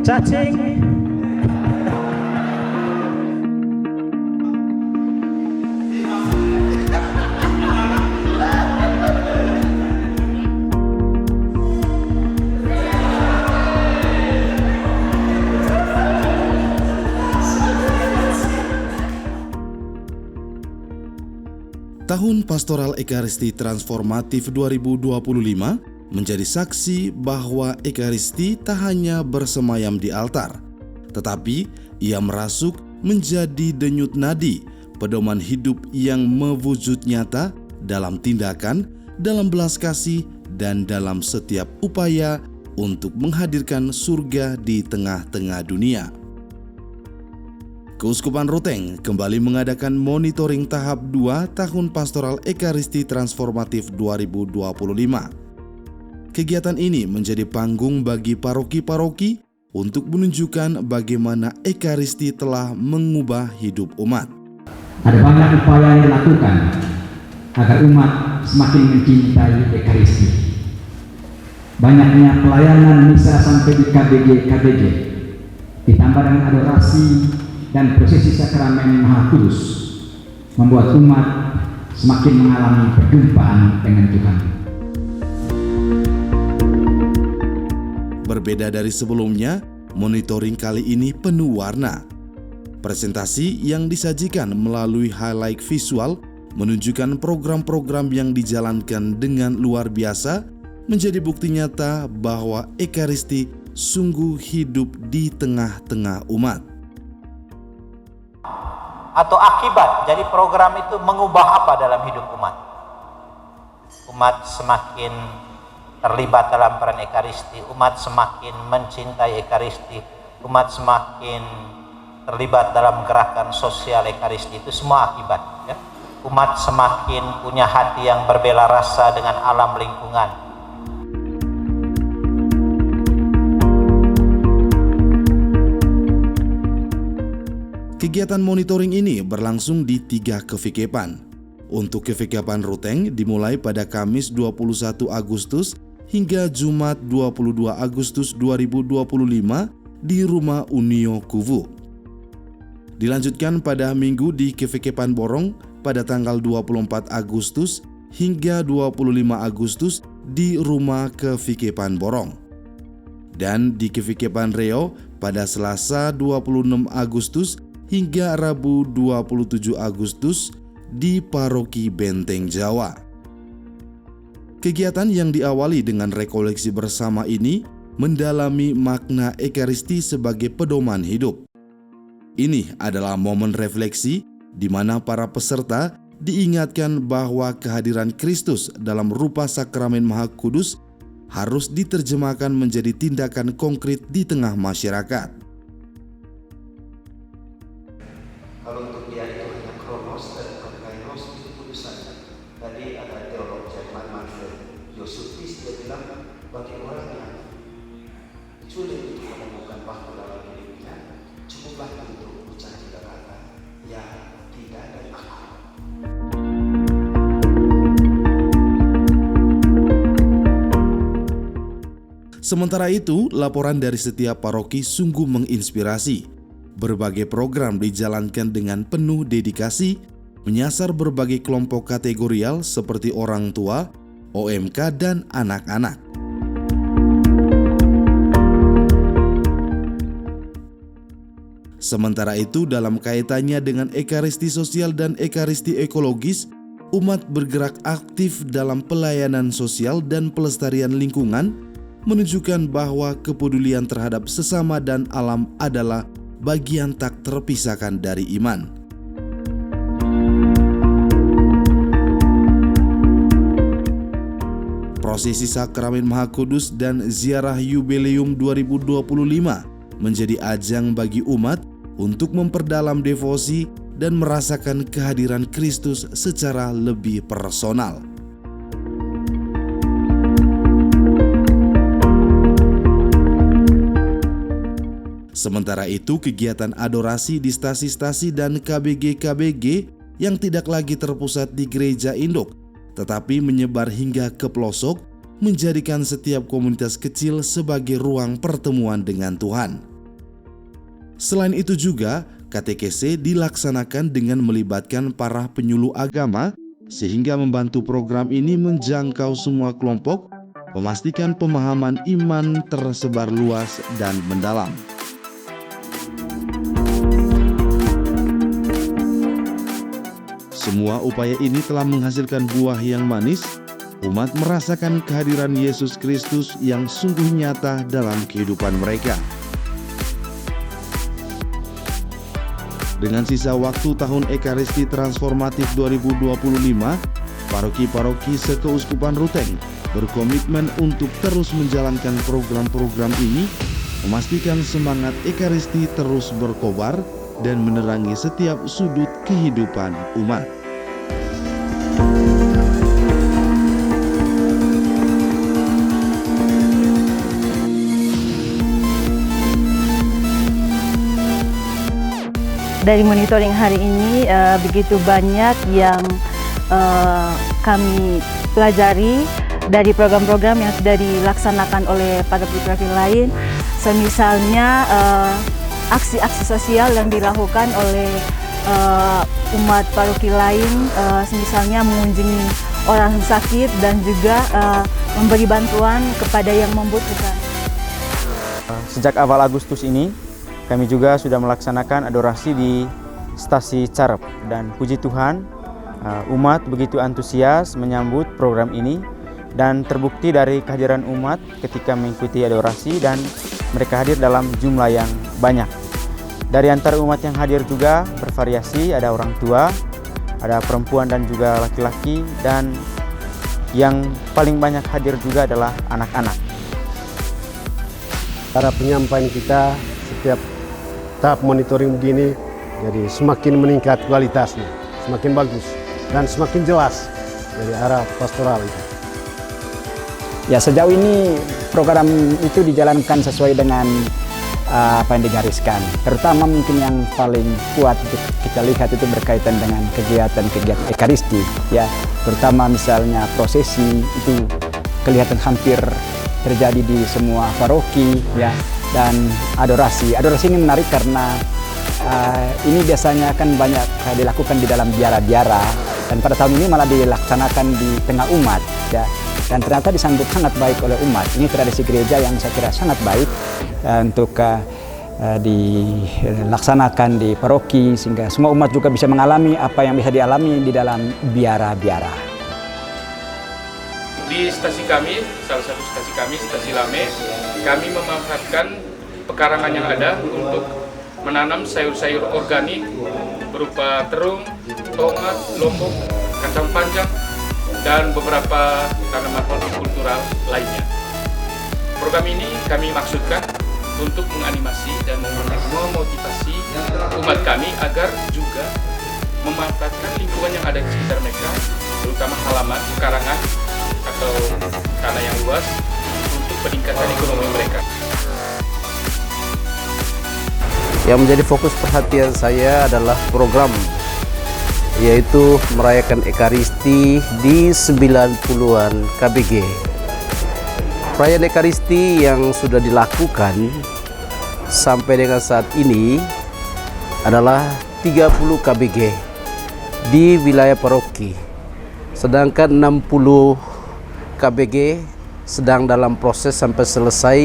Cacing. Tahun Pastoral Ekaristi Transformatif 2025 menjadi saksi bahwa Ekaristi tak hanya bersemayam di altar, tetapi ia merasuk menjadi denyut nadi, pedoman hidup yang mewujud nyata dalam tindakan, dalam belas kasih, dan dalam setiap upaya untuk menghadirkan surga di tengah-tengah dunia. Keuskupan Ruteng kembali mengadakan monitoring tahap 2 Tahun Pastoral Ekaristi Transformatif 2025. Kegiatan ini menjadi panggung bagi paroki-paroki untuk menunjukkan bagaimana Ekaristi telah mengubah hidup umat. Ada banyak upaya yang dilakukan agar umat semakin mencintai Ekaristi. Banyaknya pelayanan misa sampai di KBG, ditambah dengan adorasi dan prosesi sakramen Maha Kudus, membuat umat semakin mengalami perjumpaan dengan Tuhan. Berbeda dari sebelumnya, monitoring kali ini penuh warna. Presentasi yang disajikan melalui highlight visual menunjukkan program-program yang dijalankan dengan luar biasa, menjadi bukti nyata bahwa Ekaristi sungguh hidup di tengah-tengah umat. Atau akibat, jadi program itu mengubah apa dalam hidup umat? Umat semakin terlibat dalam peran Ekaristi, umat semakin mencintai Ekaristi, umat semakin terlibat dalam gerakan sosial Ekaristi, itu semua akibat, ya. Umat semakin punya hati yang berbela rasa dengan alam lingkungan. Kegiatan monitoring ini berlangsung di 3 kevikepan. Untuk kevikepan Ruteng dimulai pada Kamis 21 Agustus hingga Jumat 22 Agustus 2025 di Rumah Unio Kuwu. Dilanjutkan pada Minggu di kevikepan Borong pada tanggal 24 Agustus hingga 25 Agustus di Rumah Kevikepan Borong. Dan di kevikepan Reo pada Selasa 26 Agustus hingga Rabu 27 Agustus di Paroki Benteng Jawa. Kegiatan yang diawali dengan rekoleksi bersama ini mendalami makna Ekaristi sebagai pedoman hidup. Ini adalah momen refleksi di mana para peserta diingatkan bahwa kehadiran Kristus dalam rupa sakramen Maha Kudus harus diterjemahkan menjadi tindakan konkret di tengah masyarakat. Kalau untuk dia itu hanya kronos dan kairos itu tulisannya. Tadi ada teolog Jerman Manfred Yosutis, dia bilang bagi orang yang sulit untuk menemukan waktu dalam hidupnya, cukuplah untuk ucap 3 kata, ya, tidak, dan akal. Sementara itu, laporan dari setiap paroki sungguh menginspirasi. Berbagai program dijalankan dengan penuh dedikasi, menyasar berbagai kelompok kategorial seperti orang tua, OMK, dan anak-anak. Sementara itu, dalam kaitannya dengan Ekaristi sosial dan Ekaristi ekologis, umat bergerak aktif dalam pelayanan sosial dan pelestarian lingkungan, menunjukkan bahwa kepedulian terhadap sesama dan alam adalah bagian tak terpisahkan dari iman. Prosesi Sakramen Maha Kudus dan Ziarah Yubileum 2025 menjadi ajang bagi umat untuk memperdalam devosi dan merasakan kehadiran Kristus secara lebih personal. Sementara itu, kegiatan adorasi di stasi-stasi dan KBG-KBG yang tidak lagi terpusat di gereja induk, tetapi menyebar hingga ke pelosok, menjadikan setiap komunitas kecil sebagai ruang pertemuan dengan Tuhan. Selain itu juga, katekese dilaksanakan dengan melibatkan para penyuluh agama sehingga membantu program ini menjangkau semua kelompok, memastikan pemahaman iman tersebar luas dan mendalam. Semua upaya ini telah menghasilkan buah yang manis. Umat merasakan kehadiran Yesus Kristus yang sungguh nyata dalam kehidupan mereka. Dengan sisa waktu tahun Ekaristi Transformatif 2025, paroki-paroki Sekeuskupan Ruteng berkomitmen untuk terus menjalankan program-program ini, memastikan semangat Ekaristi terus berkobar dan menerangi setiap sudut kehidupan umat. Dari monitoring hari ini begitu banyak yang kami pelajari dari program-program yang sudah dilaksanakan oleh paroki-paroki lain, semisalnya aksi-aksi sosial yang dilakukan oleh umat paroki lain, misalnya mengunjungi orang sakit dan juga memberi bantuan kepada yang membutuhkan. Sejak awal Agustus ini, kami juga sudah melaksanakan adorasi di stasi Carep, dan puji Tuhan, umat begitu antusias menyambut program ini dan terbukti dari kehadiran umat ketika mengikuti adorasi dan mereka hadir dalam jumlah yang banyak. Dari antara umat yang hadir juga bervariasi, ada orang tua, ada perempuan dan juga laki-laki, dan yang paling banyak hadir juga adalah anak-anak. Para penyampaian kita setiap tahap monitoring begini, jadi semakin meningkat kualitasnya, semakin bagus dan semakin jelas dari arah pastoral itu. Ya, sejauh ini program itu dijalankan sesuai dengan apa yang digariskan. Terutama mungkin yang paling kuat kita lihat itu berkaitan dengan kegiatan-kegiatan Ekaristi, ya. Terutama misalnya prosesi itu kelihatan hampir terjadi di semua paroki, ya. Dan adorasi ini menarik karena ini biasanya kan banyak dilakukan di dalam biara-biara, dan pada tahun ini malah dilaksanakan di tengah umat, ya. Dan ternyata disambut sangat baik oleh umat. Ini tradisi gereja yang saya kira sangat baik untuk dilaksanakan di paroki, sehingga semua umat juga bisa mengalami apa yang bisa dialami di dalam biara-biara. Di stasi kami, salah satu stasi kami, stasi Lame, kami memanfaatkan pekarangan yang ada untuk menanam sayur-sayur organik berupa terung, tomat, lombok, kacang panjang, dan beberapa tanaman hortikultural lainnya. Program ini kami maksudkan untuk menganimasi dan memotivasi umat kami agar juga memanfaatkan lingkungan yang ada di sekitar mereka, terutama halaman, pekarangan, atau tanah yang luas untuk peningkatan ekonomi mereka. Yang menjadi fokus perhatian saya adalah program, yaitu merayakan Ekaristi di 90-an KBG. Perayaan Ekaristi yang sudah dilakukan sampai dengan saat ini adalah 30 KBG di wilayah paroki, sedangkan 60 KBG sedang dalam proses sampai selesai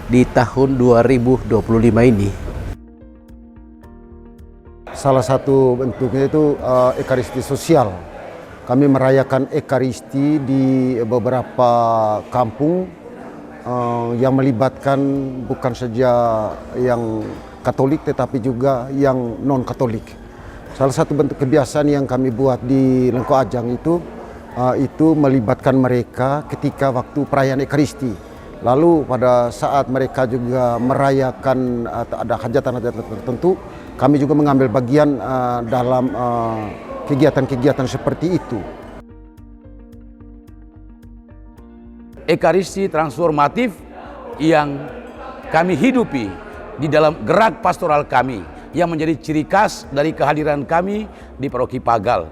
di tahun 2025 ini. Salah satu bentuknya itu Ekaristi sosial. Kami merayakan Ekaristi di beberapa kampung yang melibatkan bukan saja yang Katolik tetapi juga yang non-Katolik. Salah satu bentuk kebiasaan yang kami buat di Lengko Ajang itu melibatkan mereka ketika waktu perayaan Ekaristi. Lalu pada saat mereka juga merayakan ada hajatan-hajatan tertentu, kami juga mengambil bagian dalam kegiatan-kegiatan seperti itu. Ekaristi transformatif yang kami hidupi di dalam gerak pastoral kami, yang menjadi ciri khas dari kehadiran kami di Paroki Pagal,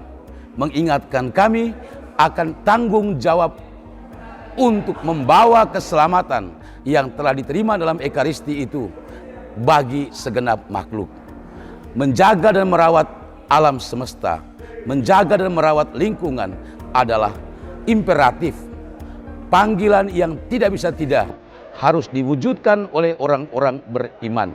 mengingatkan kami akan tanggung jawab untuk membawa keselamatan yang telah diterima dalam Ekaristi itu bagi segenap makhluk. Menjaga dan merawat alam semesta, menjaga dan merawat lingkungan adalah imperatif, panggilan yang tidak bisa tidak, harus diwujudkan oleh orang-orang beriman.